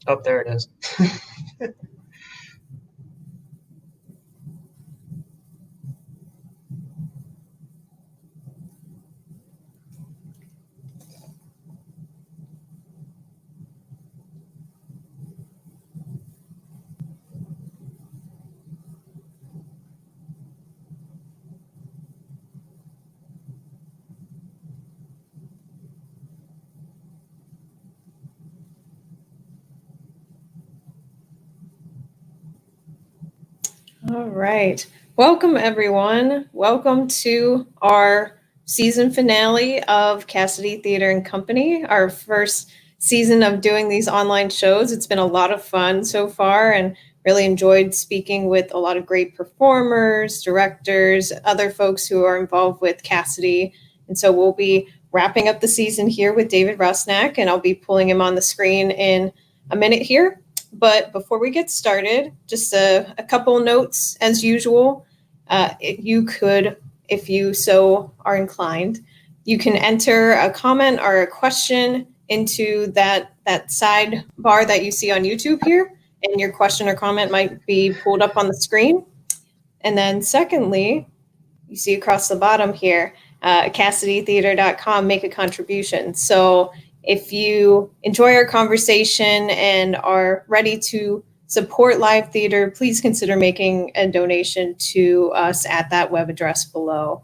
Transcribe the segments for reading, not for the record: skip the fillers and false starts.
Oh, there it is. All right. Welcome, everyone. Welcome to our season finale of Cassidy Theater and Company, our first season of doing these online shows. It's been a lot of fun so far and really enjoyed speaking with a lot of great performers, directors, other folks who are involved with Cassidy. And so we'll be wrapping up the season here with David Rusnak, and I'll be pulling him on the screen in a minute here. But before we get started, just a couple notes as usual. You could, if you so are inclined, you can enter a comment or a question into that sidebar that you see on YouTube here, and your question or comment might be pulled up on the screen. And then secondly, you see across the bottom here, CassidyTheater.com, make a contribution. So if you enjoy our conversation and are ready to support live theater, please consider making a donation to us at that web address below.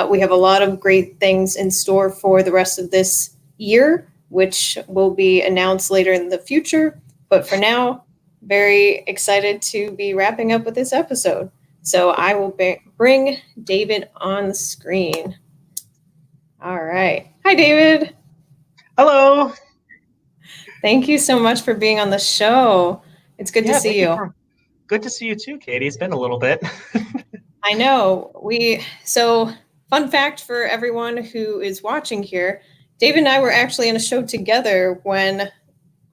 We have a lot of great things in store for the rest of this year, which will be announced later in the future. But for now, very excited to be wrapping up with this episode. So I will bring David on the screen. All right. Hi, David. Hello. Thank you so much for being on the show. It's good to see you. Good to see you too, Katie. It's been a little bit. I know. So fun fact for everyone who is watching here, David and I were actually in a show together when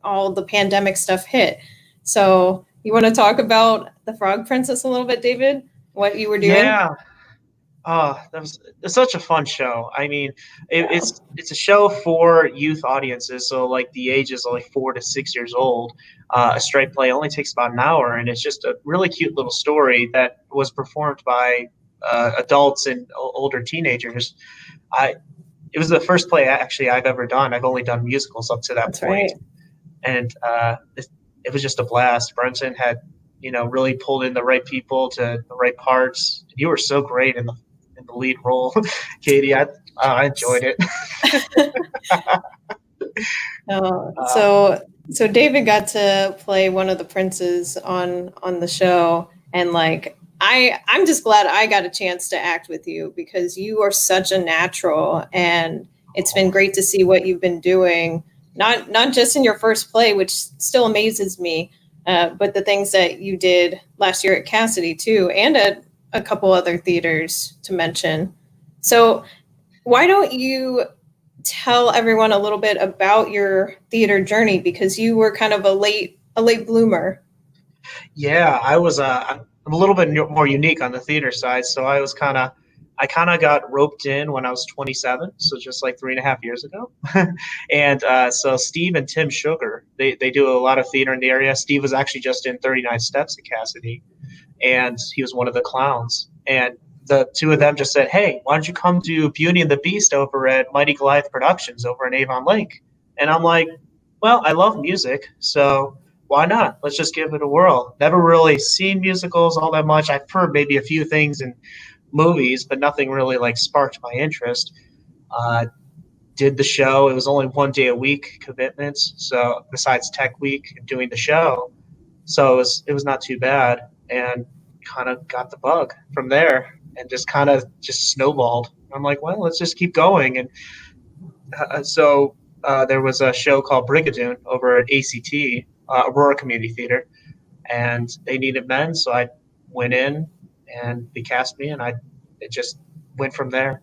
all the pandemic stuff hit. So you want to talk about The Frog Princess a little bit, David? What you were doing? Yeah. It's such a fun show. I mean, it's a show for youth audiences, so like the ages of like 4 to 6 years old. A straight play only takes about an hour, and it's just a really cute little story that was performed by adults and older teenagers. It was the first play actually I've ever done. I've only done musicals up to that That's point, right. and it was just a blast. Brenton had really pulled in the right people to the right parts. You were so great in the lead role, Katie. I enjoyed it. So David got to play one of the princes on the show, and like I'm just glad I got a chance to act with you because you are such a natural, and it's been great to see what you've been doing. Not just in your first play, which still amazes me, but the things that you did last year at Cassidy too, and at a couple other theaters to mention. So why don't you tell everyone a little bit about your theater journey, because you were kind of a late bloomer. Yeah, I'm a little bit more unique on the theater side. So I kind of got roped in when I was 27, so just like 3.5 years ago. And so Steve and Tim Sugar, they do a lot of theater in the area. Steve was actually just in 39 Steps at Cassidy, and he was one of the clowns. And the two of them just said, "Hey, why don't you come do Beauty and the Beast over at Mighty Goliath Productions over in Avon Lake?" And I'm like, well, I love music, so why not? Let's just give it a whirl. Never really seen musicals all that much. I've heard maybe a few things in movies, but nothing really like sparked my interest. Did the show. It was only 1 day a week commitments. So besides tech week and doing the show, so it was not too bad, and kind of got the bug from there, and just kind of just snowballed. I'm like, well, let's just keep going. And so there was a show called Brigadoon over at ACT, Aurora Community Theater, and they needed men, so I went in and they cast me, and it just went from there.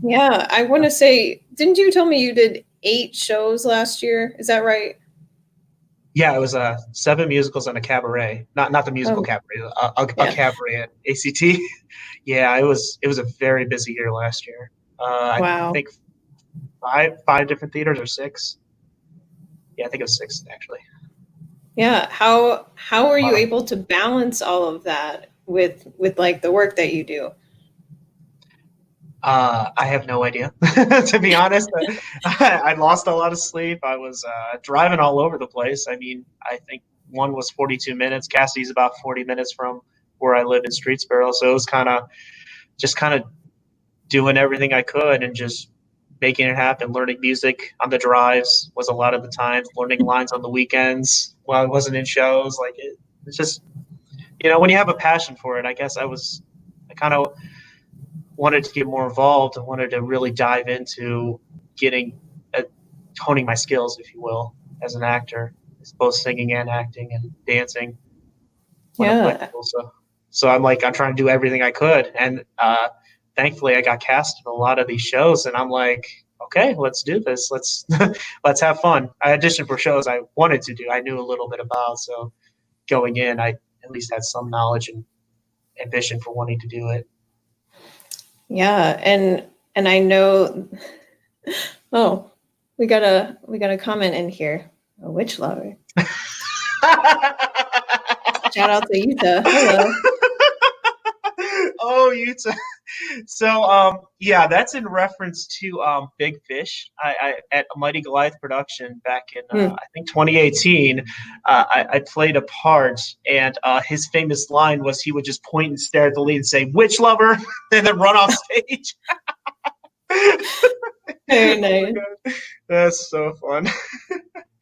Yeah, I want to say, didn't you tell me you did 8 shows last year? Is that right? Yeah, it was 7 musicals and a cabaret. Not the musical cabaret, a cabaret at ACT. Yeah, it was a very busy year last year. Wow. I think five different theaters or 6. Yeah, I think it was 6 actually. Yeah. How are you Wow. able to balance all of that with like the work that you do? I have no idea, to be honest. I lost a lot of sleep. I was driving all over the place. I mean, I think one was 42 minutes. Cassidy's about 40 minutes from where I live in Streetsboro. So it was kind of doing everything I could and just making it happen. Learning music on the drives was a lot of the times. Learning lines on the weekends while I wasn't in shows. Like it's just, when you have a passion for it. I kind of wanted to get more involved. I wanted to really dive into getting, honing my skills, if you will, as an actor, as both singing and acting and dancing when Yeah. applicable. So I'm trying to do everything I could, and thankfully I got cast in a lot of these shows, and I'm like, okay, let's do this. Let's let's have fun. I auditioned for shows I wanted to do. I knew a little bit about, so going in, I at least had some knowledge and ambition for wanting to do it. Yeah. And I know, oh, we got a comment in here. A witch lover. Shout out to Utah. Hello. Oh, Utah. So, yeah, that's in reference to Big Fish. I at Mighty Goliath production back in Hmm. I think 2018. I played a part, and his famous line was he would just point and stare at the lead and say "witch lover," and then run off stage. Very Oh my nice. god, that's so fun.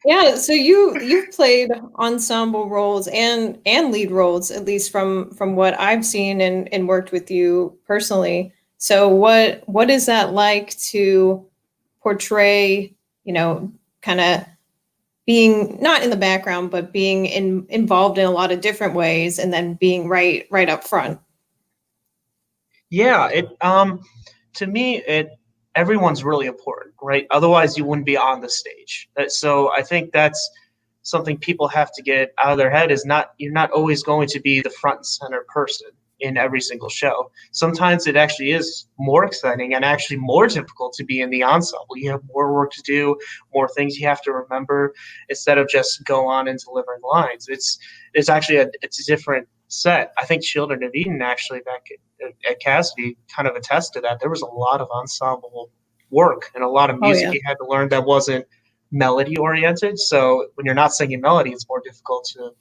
Yeah, so you've played ensemble roles and lead roles, at least from what I've seen and worked with you personally. So what is that like to portray, kind of being not in the background, but being involved in a lot of different ways and then being right up front? Yeah, it to me it everyone's really important, right? Otherwise you wouldn't be on the stage. So I think that's something people have to get out of their head is not you're not always going to be the front and center person in every single show. Sometimes it actually is more exciting and actually more difficult to be in the ensemble. You have more work to do, more things you have to remember instead of just go on and delivering lines. It's actually it's a different set. I think Children of Eden actually back at Cassidy kind of attest to that. There was a lot of ensemble work and a lot of Oh music yeah. you had to learn that wasn't melody oriented. So when you're not singing melody, it's more difficult to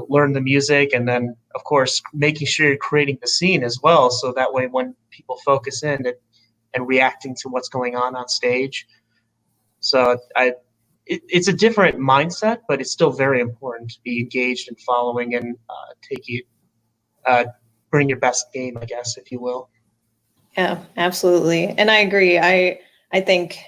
learn the music, and then of course making sure you're creating the scene as well. So that way, when people focus in and reacting to what's going on stage, so it's a different mindset, but it's still very important to be engaged and following and take you uh, bring your best game, I guess, if you will. Yeah, absolutely. And I agree. I think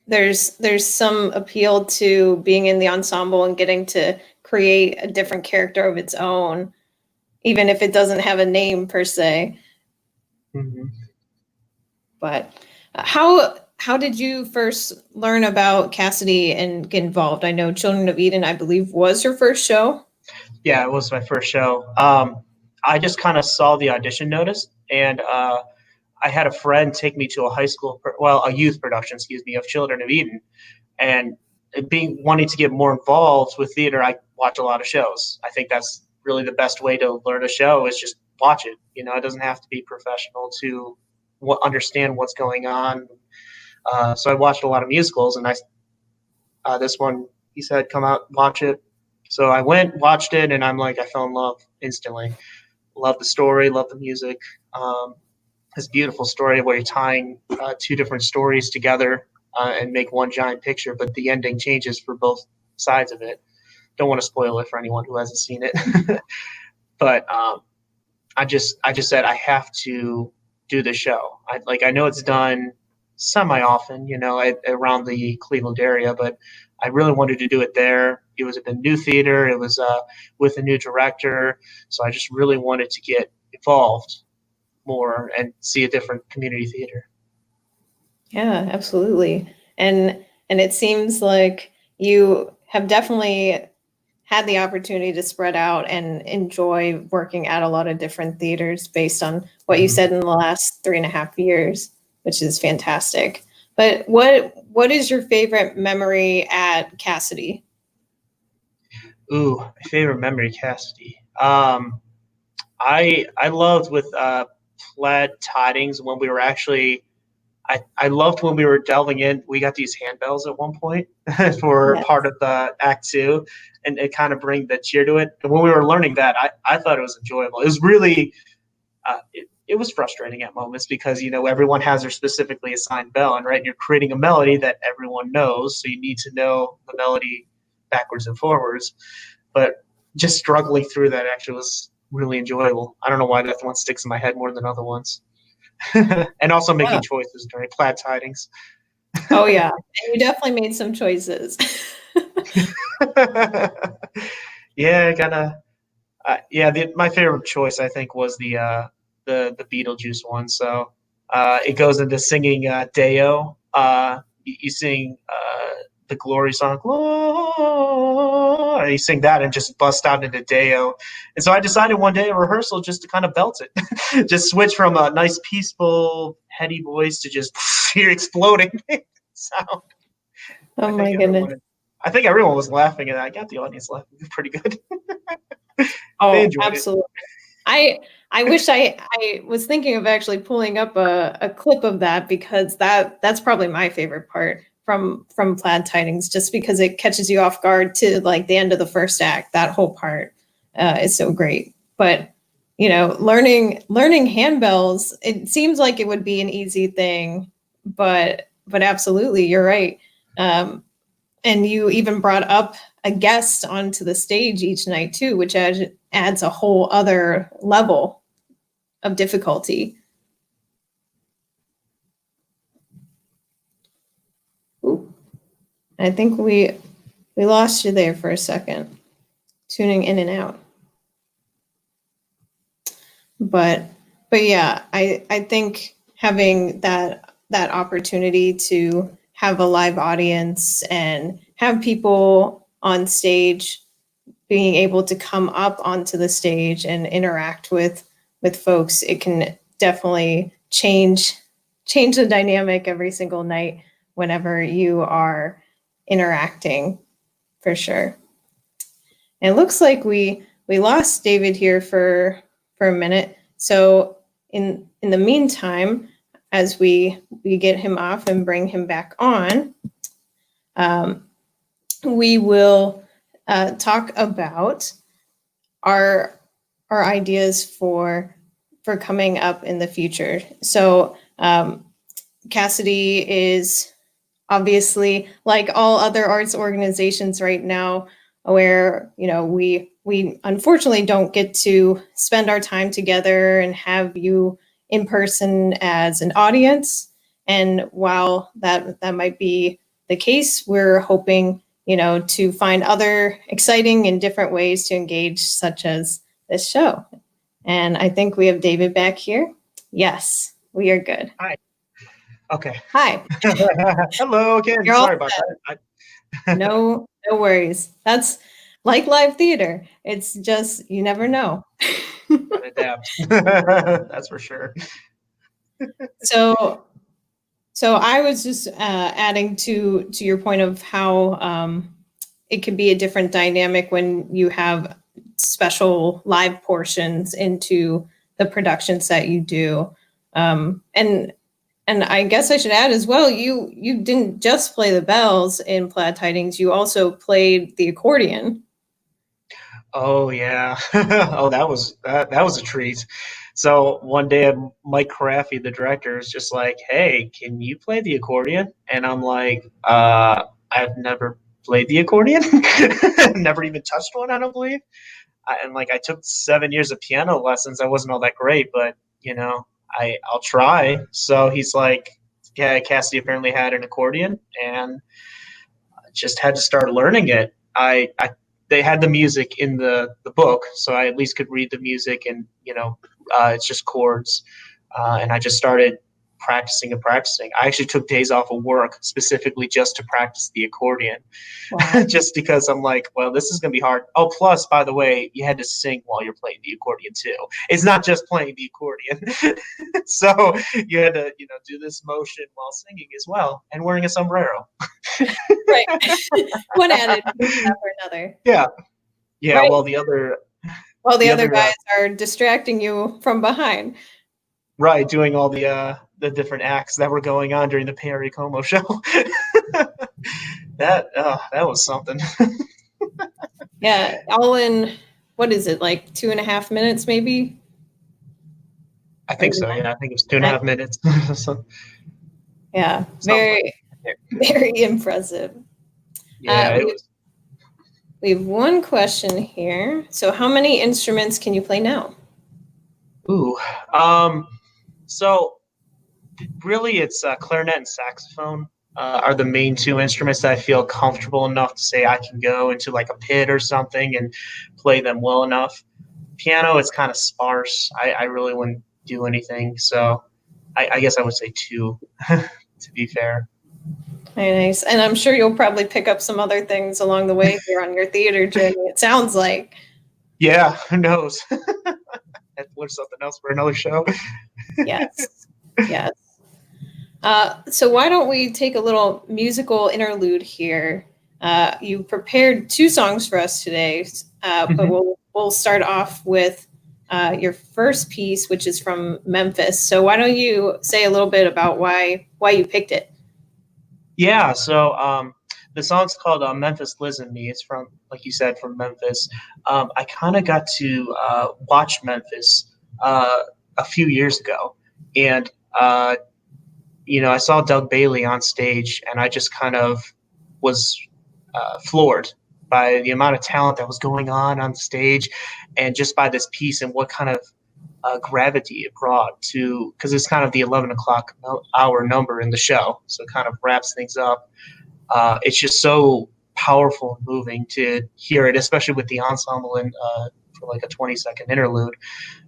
there's some appeal to being in the ensemble and getting to create a different character of its own, even if it doesn't have a name per se. Mm-hmm. But how did you first learn about Cassidy and get involved? I know Children of Eden, I believe, was your first show. Yeah, it was my first show. I just kind of saw the audition notice, and I had a friend take me to a youth production, excuse me, of Children of Eden, and being wanting to get more involved with theater, I watch a lot of shows. I think that's really the best way to learn a show is just watch it. It doesn't have to be professional to understand what's going on. So I watched a lot of musicals, and this one he said, "Come out, watch it." So I went, watched it, and I'm like, I fell in love instantly. Love the story, love the music. This beautiful story where you're tying two different stories together and make one giant picture, but the ending changes for both sides of it. Don't want to spoil it for anyone who hasn't seen it, but I just said I have to do the show. I know it's done semi often, around the Cleveland area, but I really wanted to do it there. It was a new theater. It was with a new director, so I just really wanted to get involved more and see a different community theater. Yeah, absolutely. And it seems like you have definitely had the opportunity to spread out and enjoy working at a lot of different theaters based on what you Mhm. said in the last 3.5 years, which is fantastic. But what is your favorite memory at Cassidy? Ooh, my favorite memory, Cassidy. I loved with Plaid Tidings when we were actually. I loved when we were delving in. We got these handbells at one point for Yes. part of the act two, and it kind of bring the cheer to it. And when we were learning that, I thought it was enjoyable. It was really it was frustrating at moments because everyone has their specifically assigned bell, and right, you're creating a melody that everyone knows, so you need to know the melody backwards and forwards. But just struggling through that actually was really enjoyable. I don't know why that one sticks in my head more than other ones. And also Yeah. making choices during Plaid Tidings. Oh yeah, and you definitely made some choices. Yeah, kind of. Yeah, my favorite choice I think was the Beetlejuice one. So it goes into singing Deo. You sing the glory song, glory. You sing that and just bust out into Deo. And so I decided one day at rehearsal just to kind of belt it, just switch from a nice peaceful heady voice to just you're exploding sound. Oh my goodness. I think everyone was laughing, and I got the audience laughing pretty good. They Oh, enjoyed it. absolutely. I wish I was thinking of actually pulling up a clip of that, because that's probably my favorite part from Plaid Tidings, just because it catches you off guard to like the end of the first act. That whole part is so great. But learning handbells, it seems like it would be an easy thing, but absolutely, you're right. And you even brought up a guest onto the stage each night too, which adds a whole other level of difficulty. Ooh, I think we lost you there for a second, tuning in and out. But yeah, I think having that opportunity to have a live audience and have people on stage being able to come up onto the stage and interact with folks, it can definitely change the dynamic every single night whenever you are interacting, for sure. And it looks like we lost David here for a minute. So in the meantime, as we get him off and bring him back on, we will talk about our ideas for coming up in the future. So Cassidy is obviously, like all other arts organizations right now, where we unfortunately don't get to spend our time together and have you in person as an audience. And while that might be the case, we're hoping to find other exciting and different ways to engage, such as this show. And I think we have David back here. Yes, we are good. Hi. Okay. Hi. Hello again. You're all Sorry about that. No worries. That's like live theater. It's just, you never know. Adapt. That's for sure. So I was just adding to your point of how it could be a different dynamic when you have special live portions into the productions that you do. And I guess I should add as well, you didn't just play the bells in Plaid Tidings, you also played the accordion. Oh yeah. Oh, that was a treat. So one day, Mike Caraffy, the director, is just like, "Hey, can you play the accordion?" And I'm like, I've never played the accordion. Never even touched one, I don't believe. And like I took 7 years of piano lessons. I wasn't all that great, but I'll try. So he's like, yeah, Cassidy apparently had an accordion, and I just had to start learning it. They had the music in the book, so I at least could read the music, and it's just chords. And I just started practicing and practicing. I actually took days off of work specifically just to practice the accordion. Wow. Just because I'm like, well, this is going to be hard. Oh, plus, by the way, you had to sing while you're playing the accordion too. It's not just playing the accordion. So you had to, do this motion while singing as well and wearing a sombrero. Right. One added after another. Yeah. Yeah. Right. Well, the other guys are distracting you from behind. Right. Doing all the different acts that were going on during the Perry Como show. That was something. Yeah, all in, what is it, like 2.5 minutes maybe? I think so. Yeah, I think it was 2.5 minutes. So, yeah, very, very impressive. Yeah, we have one question here. So, how many instruments can you play now? Ooh, so really, it's clarinet and saxophone. Are the main two instruments that I feel comfortable enough to say I can go into like a pit or something and play them well enough. Piano, it's kind of sparse. I really wouldn't do anything. So I guess I would say 2, to be fair. Very nice. And I'm sure you'll probably pick up some other things along the way here on your theater journey, it sounds like. Yeah, who knows? I'd learn something else for another show. Yes. Yes. So why don't we take a little musical interlude here? You prepared 2 songs for us today, but we'll start off with your first piece, which is from Memphis. So why don't you say a little bit about why you picked it? Yeah, so the song's called Memphis Liz and Me. It's from, like you said, from Memphis. I kind of got to watch Memphis a few years ago, and I saw Doug Bailey on stage, and I just kind of was floored by the amount of talent that was going on stage, and just by this piece and what kind of gravity it brought to, because it's kind of the 11 o'clock hour number in the show, so it kind of wraps things up. It's just so powerful and moving to hear it, especially with the ensemble and for like a 20-second interlude.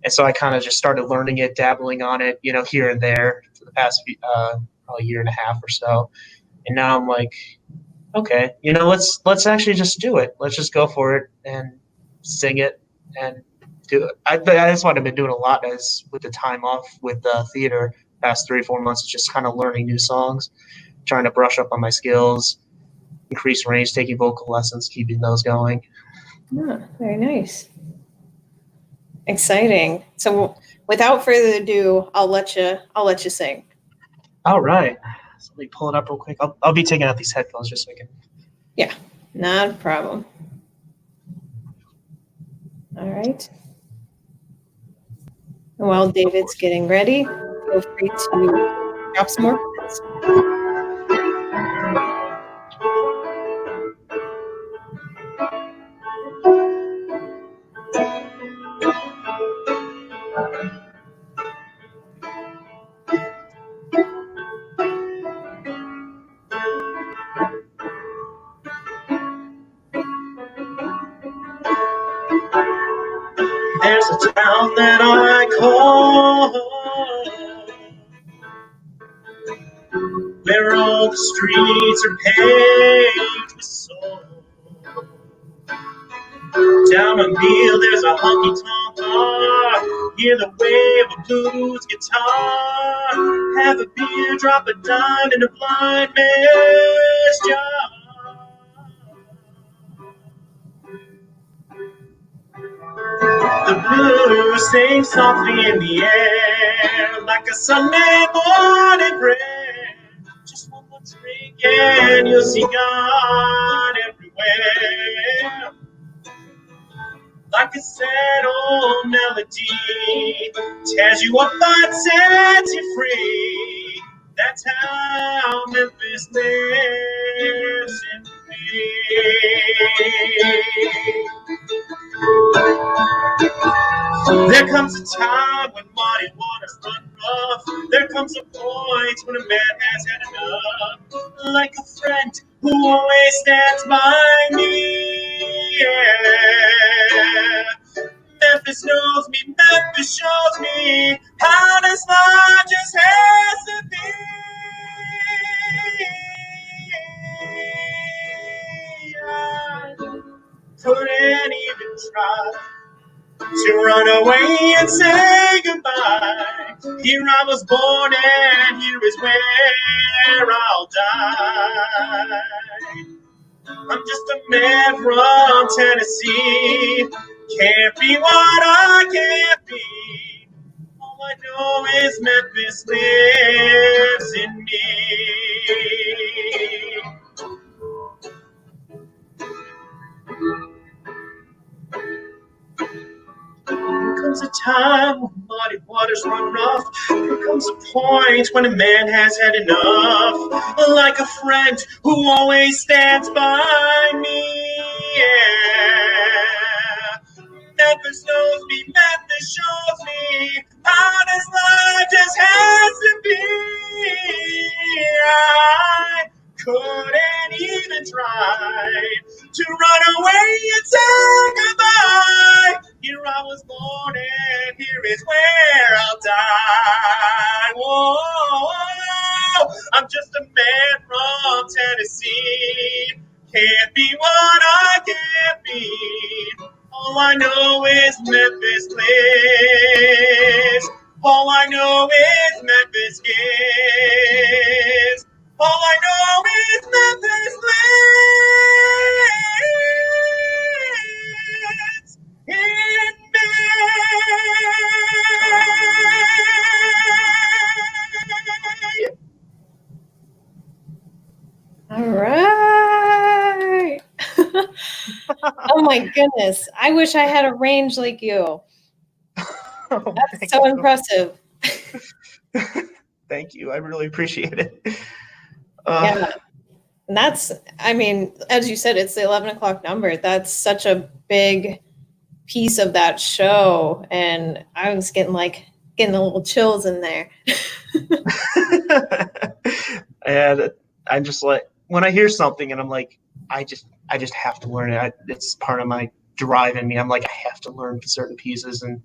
And so I kind of just started learning it, dabbling on it, here and there for the past probably year and a half or so. And now I'm like, okay, let's actually just do it. Let's just go for it and sing it and do it. That's what I've been doing a lot as with the time off with theater past 3 or 4 months, just kind of learning new songs, trying to brush up on my skills, increase range, taking vocal lessons, keeping those going. Oh, very nice. Exciting. So without further ado, I'll let you sing. All right. So let me pull it up real quick. I'll be taking out these headphones just so I can. Yeah, not a problem. All right. And while David's getting ready, feel free to drop some more comments. There's a town that I call where all the streets are paved with soul. Down a meal, there's a honky-tonk bar. Hear the wave of blues guitar. Have a beer, drop a dime in a blind man's jar. The blues sing softly in the air like a Sunday morning prayer. Just one more drink and you'll see God everywhere. Like a sad old melody, tears you up but sets you free. That's how Memphis lives in me. There comes a time when muddy waters run rough. There comes a point when a man has had enough. Like a friend who always stands by me. Yeah. Memphis knows me, Memphis shows me how this life just has to be. I couldn't even try to run away and say goodbye. Here I was born and here is where I'll die. I'm just a man from Tennessee. Can't be what I can't be. All I know is Memphis lives in me. There comes a time when muddy waters run rough. There comes a point when a man has had enough. Like a friend who always stands by me. Yeah. Memphis knows me, Memphis shows me how this life just has to be. I couldn't even try to run away and say goodbye. Here I was born and here is where I'll die. Whoa, I'm just a man from Tennessee. Can't be what I can't be. All I know is Memphis lives. All I know is Memphis gives. All I know is Memphis lives in me. All right. Oh my goodness. I wish I had a range like you. Oh, That's so impressive. Thank you. I really appreciate it. Yeah. And that's, I mean, as you said, it's the 11 o'clock number. That's such a big piece of that show. And I was getting a little chills in there. And I'm just like, when I hear something and I'm like, I just have to learn it. It's part of my drive in me. I'm like, I have to learn certain pieces and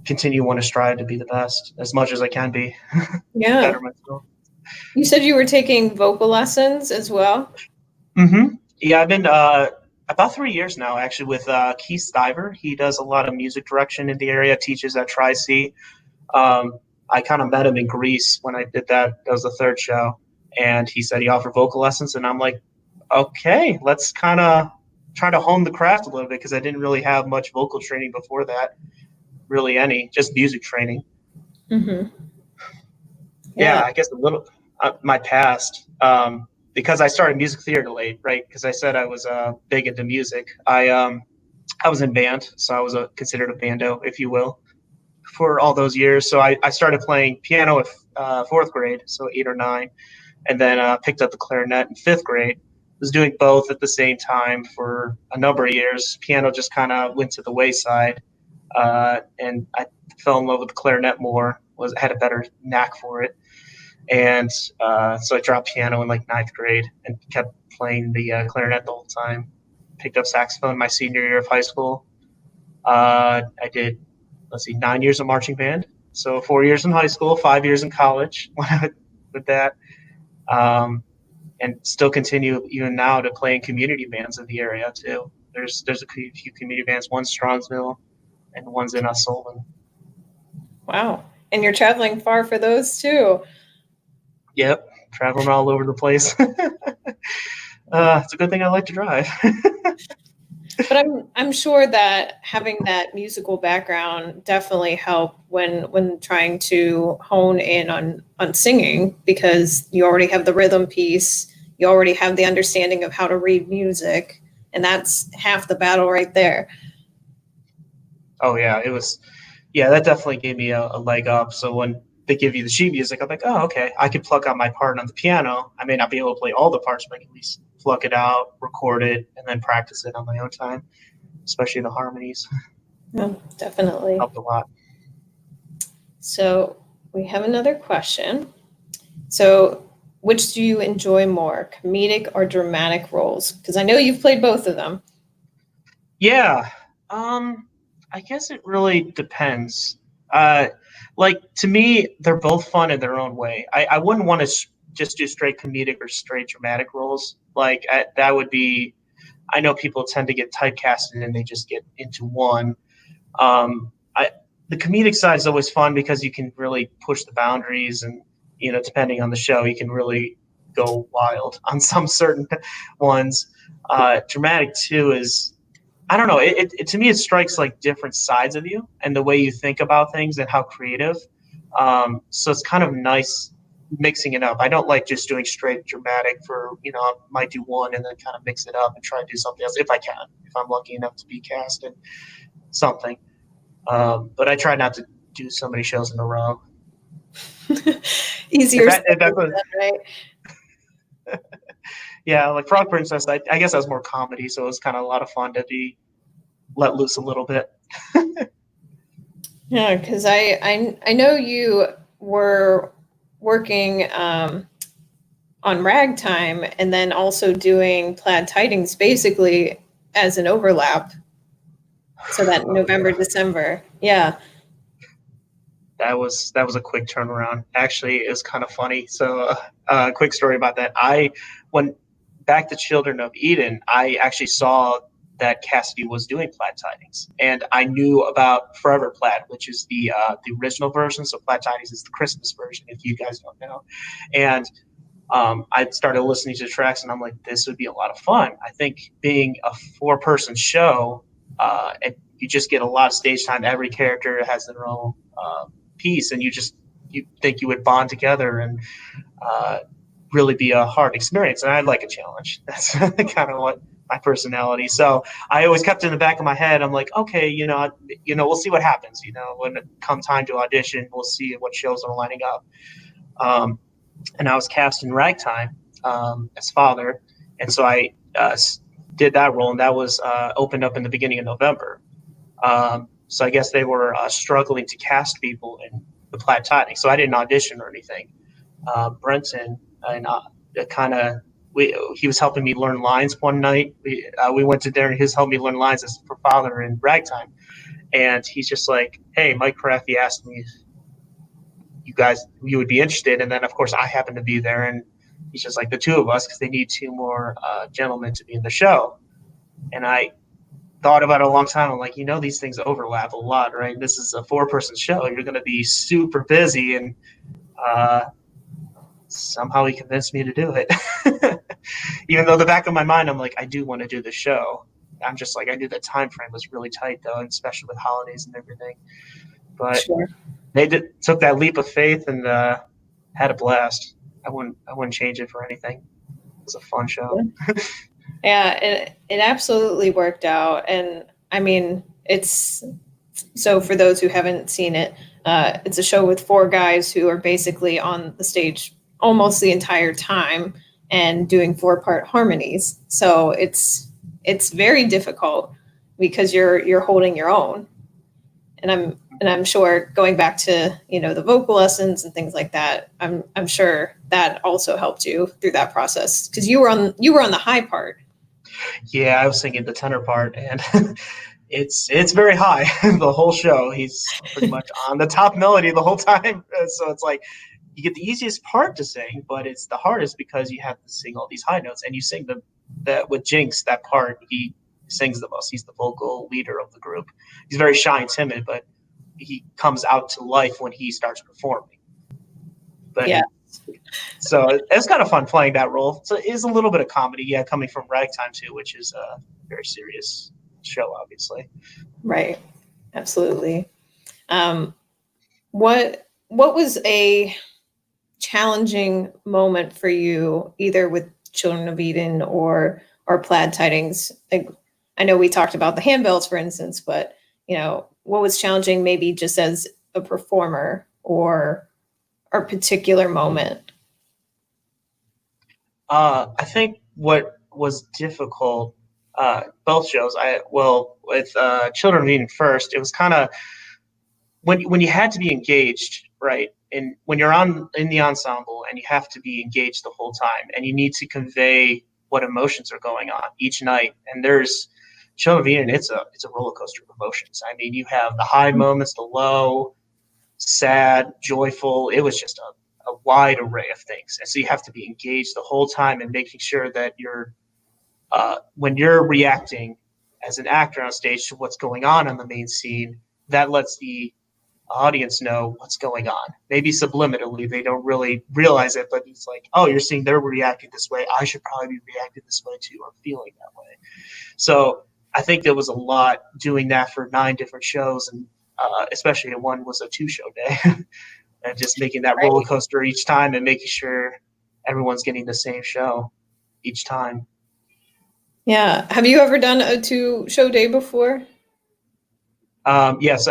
want to strive to be the best as much as I can be. Yeah. Better myself. You said you were taking vocal lessons as well? Mm-hmm. Yeah, I've been about 3 years now, actually, with Keith Stiver. He does a lot of music direction in the area, teaches at Tri-C. I kind of met him in Greece when I did that. That was the third show. And he said he offered vocal lessons. And I'm like, okay, let's kind of try to hone the craft a little bit, because I didn't really have much vocal training before that. Really any, just music training. Mm-hmm. Yeah, I guess a little, my past, because I started music theater late, right? Because I said I was big into music. I was in band, so I was considered a bando, if you will, for all those years. So I started playing piano at fourth grade, so 8 or 9, and then picked up the clarinet in fifth grade. Was doing both at the same time for a number of years. Piano just kind of went to the wayside, and I fell in love with the clarinet more. Had a better knack for it. And so I dropped piano in like 9th grade and kept playing the clarinet the whole time. Picked up saxophone my senior year of high school. I did, 9 years of marching band. So 4 years in high school, 5 years in college with that. And still continue even now to play in community bands in the area too. There's a few community bands, one's Strongsville and one's in Sullivan. Wow. And you're traveling far for those too. Yep, traveling all over the place. It's a good thing I like to drive. But I'm sure that having that musical background definitely helped when trying to hone in on singing, because you already have the rhythm piece, you already have the understanding of how to read music, and that's half the battle right there. Oh yeah, that definitely gave me a leg up. So when they give you the sheet music, I'm like, oh, okay, I can pluck out my part on the piano. I may not be able to play all the parts, but I can at least pluck it out, record it, and then practice it on my own time, especially the harmonies. Yeah, definitely. Helped a lot. So we have another question. So which do you enjoy more, comedic or dramatic roles? Because I know you've played both of them. Yeah. I guess it really depends. Like to me, they're both fun in their own way. I wouldn't want to just do straight comedic or straight dramatic roles. Like that would be. I know people tend to get typecasted and they just get into one. I The comedic side is always fun because you can really push the boundaries, and depending on the show, you can really go wild on some certain ones. Dramatic too is, I don't know. It to me, it strikes like different sides of you and the way you think about things and how creative. So it's kind of nice mixing it up. I don't like just doing straight dramatic for, I might do one and then kind of mix it up and try and do something else if I can, if I'm lucky enough to be cast in something. But I try not to do so many shows in a row. Easier said than done, right? Yeah, like Frog Princess, I guess that was more comedy, so it was kind of a lot of fun to be let loose a little bit. Yeah, because I know you were working on Ragtime and then also doing Plaid Tidings basically as an overlap. So that November, December. Yeah. That was a quick turnaround. Actually, it was kind of funny. So, quick story about that. When back to Children of Eden, I actually saw that Cassidy was doing Plaid Tidings, and I knew about Forever Plaid, which is the original version. So Plaid Tidings is the Christmas version, if you guys don't know. And I started listening to the tracks, and I'm like, this would be a lot of fun. I think being a 4-person show, and you just get a lot of stage time. Every character has their own piece, and you think you would bond together and really be a hard experience. And I like a challenge. That's kind of what my personality. So I always kept it in the back of my head. I'm like, okay, we'll see what happens. When it come time to audition, we'll see what shows are lining up. And I was cast in Ragtime as Father, and so I did that role, and that was opened up in the beginning of November. So I guess they were struggling to cast people in the Plaid Tidings, so I didn't audition or anything. Brenton and he was helping me learn lines one night. We went to dinner, and he was helping me learn lines as for Father in Ragtime, and he's just like, "Hey, Mike Caraffi asked me you would be interested," and then of course I happened to be there, and he's just like, the two of us, because they need 2 more gentlemen to be in the show. And I thought about it a long time. I'm like, these things overlap a lot, right? This is a 4-person show. You're going to be super busy, and somehow he convinced me to do it. Even though the back of my mind, I'm like, I do want to do the show. I'm just like, I knew the time frame was really tight, though, and especially with holidays and everything. But sure. They took that leap of faith and had a blast. I wouldn't change it for anything. It was a fun show. Yeah, it absolutely worked out. And I mean, so for those who haven't seen it, it's a show with 4 guys who are basically on the stage almost the entire time and doing 4-part harmonies. So it's very difficult because you're holding your own. And I'm sure, going back to the vocal lessons and things like that, I'm sure that also helped you through that process, because you were on the high part. Yeah, I was singing the tenor part, and it's very high the whole show. He's pretty much on the top melody the whole time, so it's like you get the easiest part to sing, but it's the hardest because you have to sing all these high notes, and you sing that with Jinx, that part he sings the most. He's the vocal leader of the group. He's very shy and timid, but he comes out to life when he starts performing. But yeah, so it's kind of fun playing that role. So it is a little bit of comedy, yeah, coming from Ragtime too, which is a very serious show, obviously. Right, absolutely. What was a challenging moment for you, either with Children of Eden or Plaid Tidings? Like, I know we talked about the handbells, for instance, but what was challenging, maybe just as a performer or a particular moment? I think what was difficult, both shows. With Children of Eden first, it was kind of when you had to be engaged, right? And when you're in the ensemble and you have to be engaged the whole time, and you need to convey what emotions are going on each night. And there's Show of Eden, it's a roller coaster of emotions. I mean, you have the high moments, the low, sad, joyful. It was just a wide array of things, and so you have to be engaged the whole time and making sure that you're when you're reacting as an actor on stage to what's going on the main scene. That lets the audience know what's going on. Maybe subliminally, they don't really realize it, but it's like, oh, you're seeing they're reacting this way. I should probably be reacting this way too, or feeling that way. So I think there was a lot doing that for 9 different shows, and especially one was a 2-show day, and just making that roller coaster each time and making sure everyone's getting the same show each time. Yeah. Have you ever done a 2-show day before? Yes,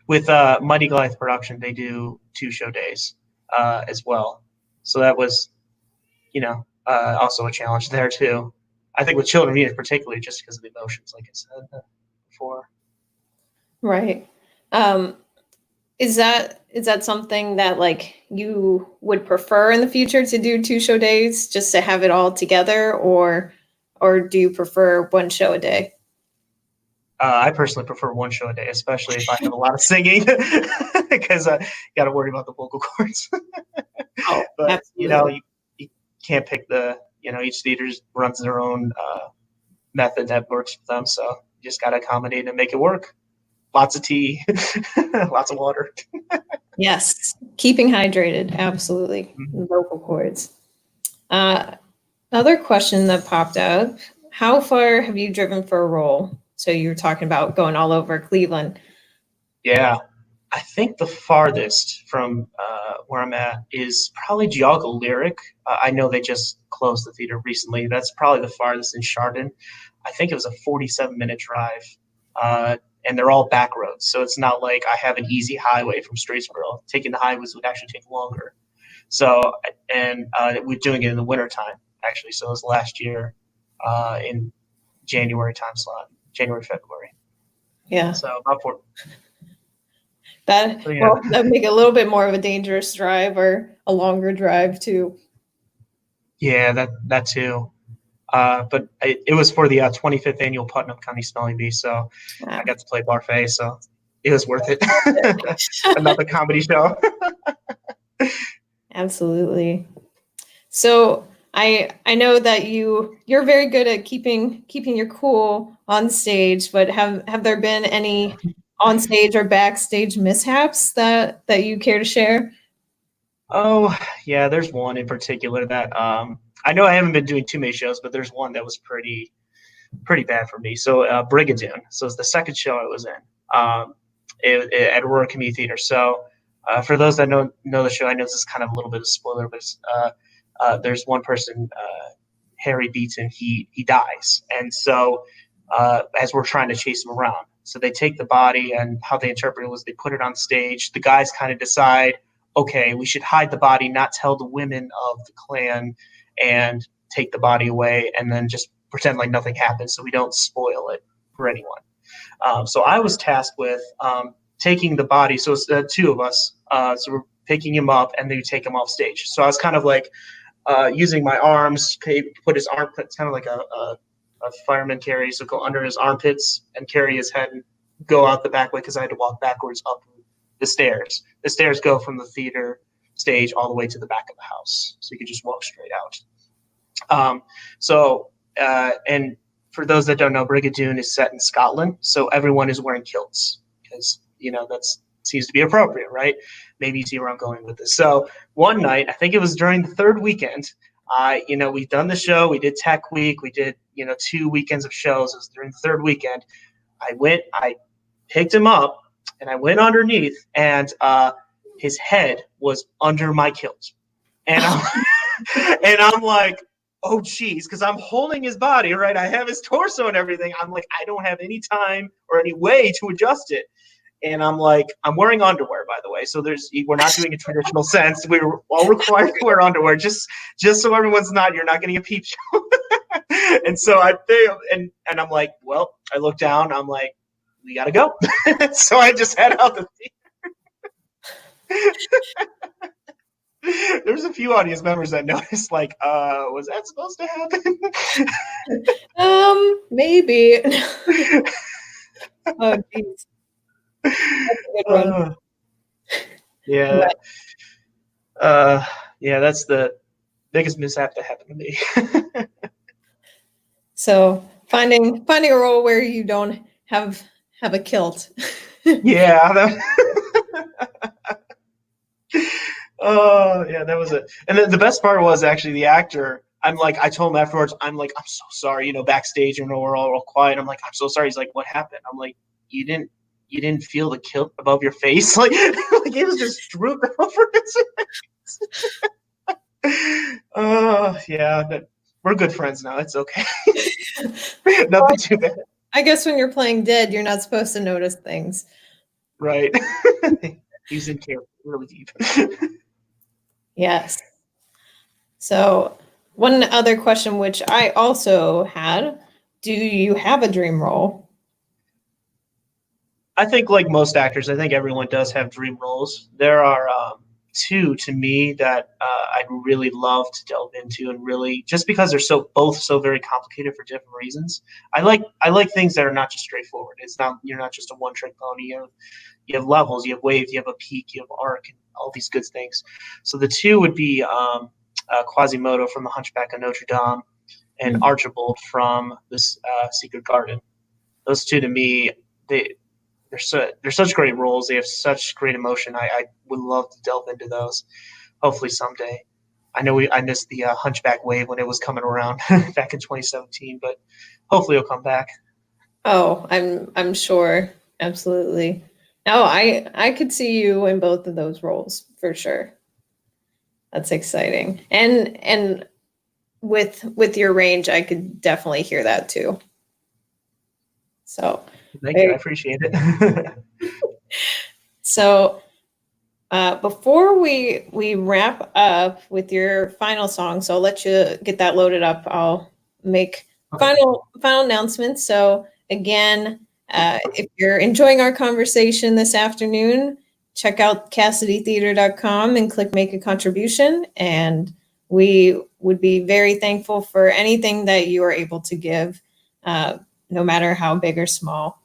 with Mighty Goliath Production, they do 2-show days as well. So that was, also a challenge there too. I think with Children of Eden particularly, just because of the emotions, like I said before. Right. Is that something that like you would prefer in the future to do 2-show days, just to have it all together, or do you prefer 1 show a day? I personally prefer 1 show a day, especially if I have a lot of singing, because I got to worry about the vocal cords. Oh, but absolutely. you can't pick each theater runs their own method that works for them, so you just got to accommodate and make it work. Lots of tea, lots of water. Yes, keeping hydrated, absolutely. Mm-hmm. The vocal cords. Another question that popped up: how far have you driven for a role? So you were talking about going all over Cleveland. Yeah, I think the farthest from where I'm at is probably Geauga Lyric. I know they just closed the theater recently. That's probably the farthest in Chardon. I think it was a 47-minute drive, and they're all back roads. So it's not like I have an easy highway from Statesboro. Taking the highways would actually take longer. So, and we're doing it in the wintertime, actually. So it was last year in January time slot, January, February. Yeah. So about 4. That would make it a little bit more of a dangerous drive, or a longer drive too. Yeah, that too. But it was for the 25th annual Putnam County Spelling Bee, so I got to play Barfay, so it was worth it. Another comedy show. Absolutely. So I know that you're very good at keeping your cool on stage, but have there been any on stage or backstage mishaps that you care to share? Oh, yeah, there's one in particular that I know I haven't been doing too many shows, but there's one that was pretty bad for me. So Brigadoon. So it's the second show I was in at Aurora Community Theater. So for those that know the show, I know this is kind of a little bit of a spoiler, but there's one person, Harry Beaton, he dies. And so as we're trying to chase him around, so they take the body, and how they interpret it was they put it on stage. The guys kind of decide, okay, we should hide the body, not tell the women of the clan, and take the body away, and then just pretend like nothing happened so we don't spoil it for anyone. So I was tasked with taking the body. So it's 2 of us. So we're picking him up, and then you take him off stage. So I was kind of like using my arms, put his armpits, kind of like a fireman carries, so go under his armpits and carry his head and go out the back way, because I had to walk backwards up the stairs. The stairs go from the theater stage all the way to the back of the house, so you could just walk straight out. And for those that don't know, Brigadoon is set in Scotland, so everyone is wearing kilts, because that seems to be appropriate, right? Maybe you see where I'm going with this. So one night, I think it was during the 3rd weekend, we've done the show, we did Tech Week, we did 2 weekends of shows. It was during the 3rd weekend. I picked him up, and I went underneath, and his head was under my kilt, and I'm like, oh geez, because I'm holding his body, right? I have his torso and everything. I'm like, I don't have any time or any way to adjust it. And I'm like, I'm wearing underwear, by the way. So we're not doing a traditional sense. We're all required to wear underwear, just so you're not getting a peep show. And so I failed, and I'm like, well, I look down, I'm like, we gotta go. So I just head out the theater. There's a few audience members that noticed, like, was that supposed to happen? Maybe. Oh, geez. That's a good one. Yeah. But, Yeah, that's the biggest mishap that happened to me. so finding a role where you don't have a kilt. Yeah. Oh, yeah, that was it. And then the best part was actually the actor. I told him afterwards, I'm so sorry, backstage, we're all quiet. I'm like, I'm so sorry. He's like, what happened? I'm like, you didn't feel the kilt above your face? Like it was just drooped over his face. Oh, yeah, but we're good friends now. It's okay. Nothing too bad. I guess when you're playing dead, you're not supposed to notice things. Right. He's in care really deep. Yes. So one other question, which I also had, do you have a dream role? I think, like most actors, I think everyone does have dream roles. There are two to me that I'd really love to delve into, and really just because they're both so very complicated for different reasons. I like things that are not just straightforward. You're not just a one trick pony. You have levels, you have waves, you have a peak, you have arc, and all these good things. So the two would be Quasimodo from The Hunchback of Notre Dame and Archibald from this Secret Garden. Those two to me, they're such great roles. They have such great emotion. I would love to delve into those. Hopefully someday. I know I missed the Hunchback wave when it was coming around back in 2017, but hopefully it'll come back. Oh, I'm sure. Absolutely. No, I could see you in both of those roles for sure. That's exciting. And with your range, I could definitely hear that too. So Thank you. I appreciate it. So before we wrap up with your final song, so I'll let you get that loaded up. I'll make final announcements. So again, if you're enjoying our conversation this afternoon, check out CassidyTheater.com and click Make a Contribution. And we would be very thankful for anything that you are able to give, no matter how big or small,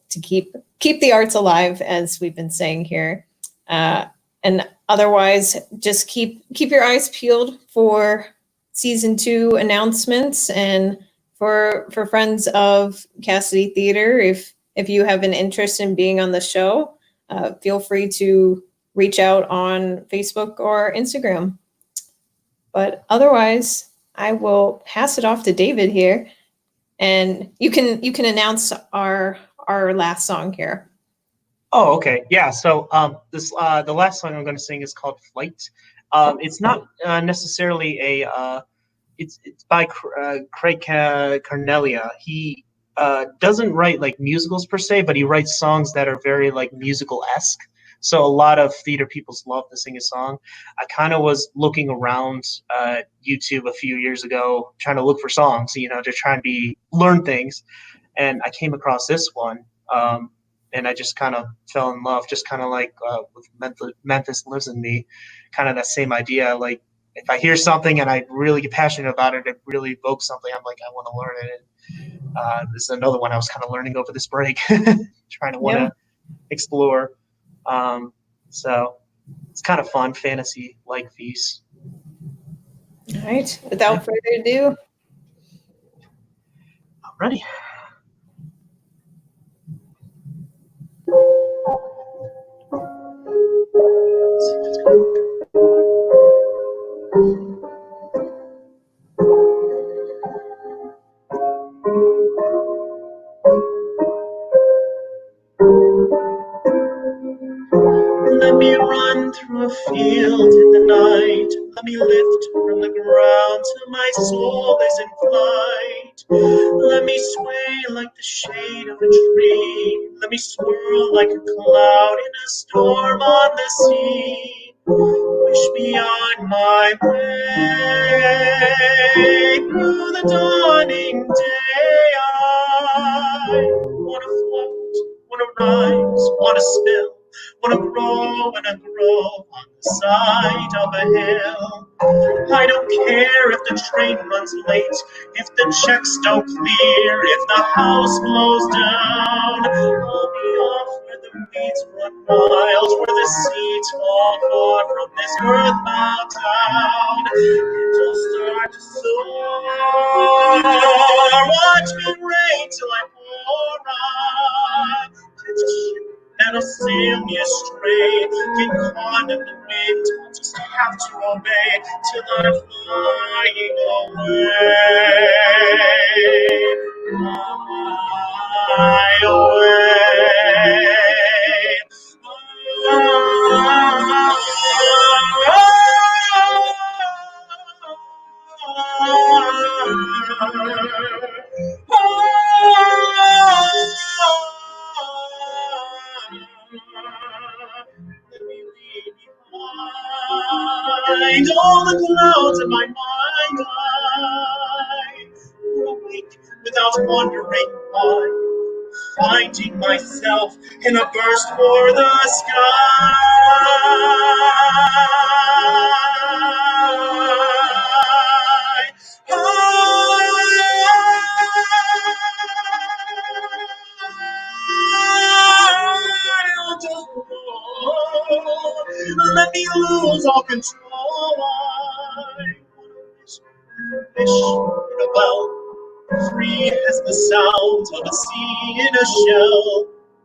to keep the arts alive, as we've been saying here. And otherwise, just keep your eyes peeled for season 2 announcements, and for friends of Cassidy Theater, if you have an interest in being on the show, feel free to reach out on Facebook or Instagram. But otherwise, I will pass it off to David here, and you can announce our last song here. Oh, okay. Yeah. So the last song I'm going to sing is called Flight. It's not necessarily it's by Craig Carnelia. He doesn't write like musicals per se, but he writes songs that are very like musical-esque. So a lot of theater people love to sing his song. I kind of was looking around YouTube a few years ago, trying to look for songs, to try and learn things, and I came across this one. And I just kind of fell in love, just kind of like with Memphis Lives in Me, kind of that same idea. Like if I hear something and I really get passionate about it, it really evokes something. I'm like, I want to learn it. And, this is another one I was kind of learning over this break, trying to want to explore. So it's kind of fun, fantasy-like piece. All right. Without further ado, I'm ready. Let me run through a field in the night. Let me lift from the ground till my soul is in flight. Let me sway like the shade of a tree. Let me swirl like a cloud in a storm on the sea. Wish me on my way through the dawning day. I wanna float, wanna rise, wanna spill, Wanna grow and I grow on the side of a hill. I don't care if the train runs late, if the checks don't clear, if the house blows down. I'll be off where the weeds run wild, where the seeds fall far from this earthbound town. It'll start to soar. Watch me rain till I pour out. Catch a ship that'll sail me astray. Get caught in the wind, I'll just have to obey till I'm flying behind all the clouds in my mind. I will awake without wondering why, finding myself in a burst for the sky. I'll just roll, let me lose all control. I wanna wish in a well, free as the sound of a sea in a shell.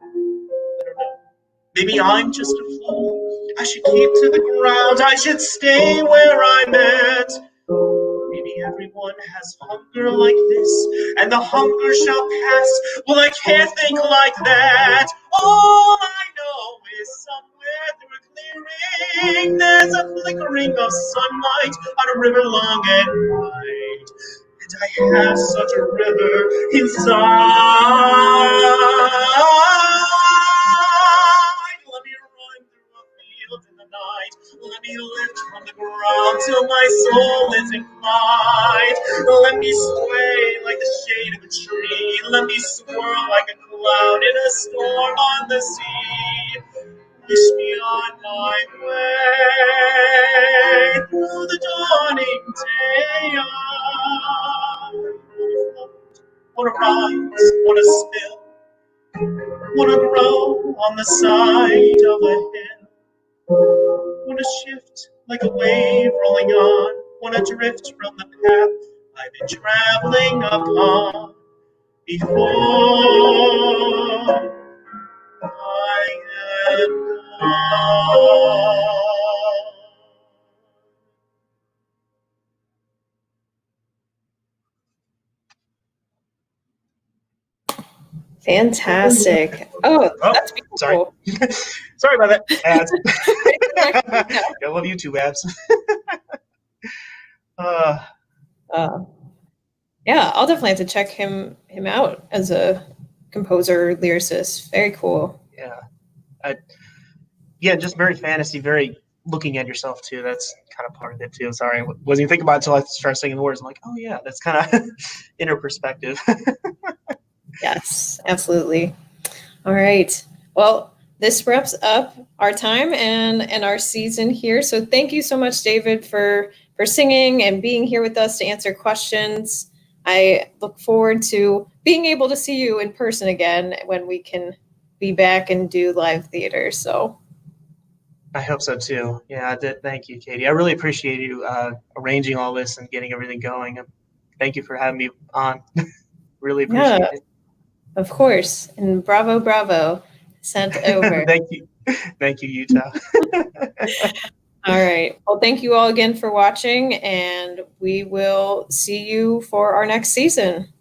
I don't know. Maybe I'm just a fool. I should keep to the ground. I should stay where I'm at. Maybe everyone has hunger like this, and the hunger shall pass. Well, I can't think like that. All I know is somewhere through a clearing, there's a flickering of sunlight on a river long and wide. And I have such a river inside. Let me run through a field in the night. Let me lift from the ground till my soul is inclined. Let me sway like the shade of a tree. Let me swirl like a cloud in a storm on the sea. Wish me on my way through the dawning day. Wanna rise, wanna spill, wanna grow on the side of a hill. Wanna shift like a wave rolling on. Wanna drift from the path I've been traveling upon before I am gone. Fantastic. Oh, that's beautiful. Sorry. Sorry about that. Ads. I love YouTube ads. Yeah, I'll definitely have to check him out as a composer, lyricist. Very cool. Yeah, just very fantasy, very looking at yourself too. That's kind of part of it too. Sorry, wasn't even thinking about it until I started singing the words. I'm like, oh yeah, that's kind of inner perspective. Yes, absolutely. All right. Well, this wraps up our time and our season here. So thank you so much, David, for singing and being here with us to answer questions. I look forward to being able to see you in person again when we can be back and do live theater. So I hope so too. Yeah, thank you, Katie. I really appreciate you arranging all this and getting everything going. Thank you for having me on. Really appreciate it. Of course. And bravo, bravo. Sent over. Thank you, Utah. All right. Well, thank you all again for watching, and we will see you for our next season.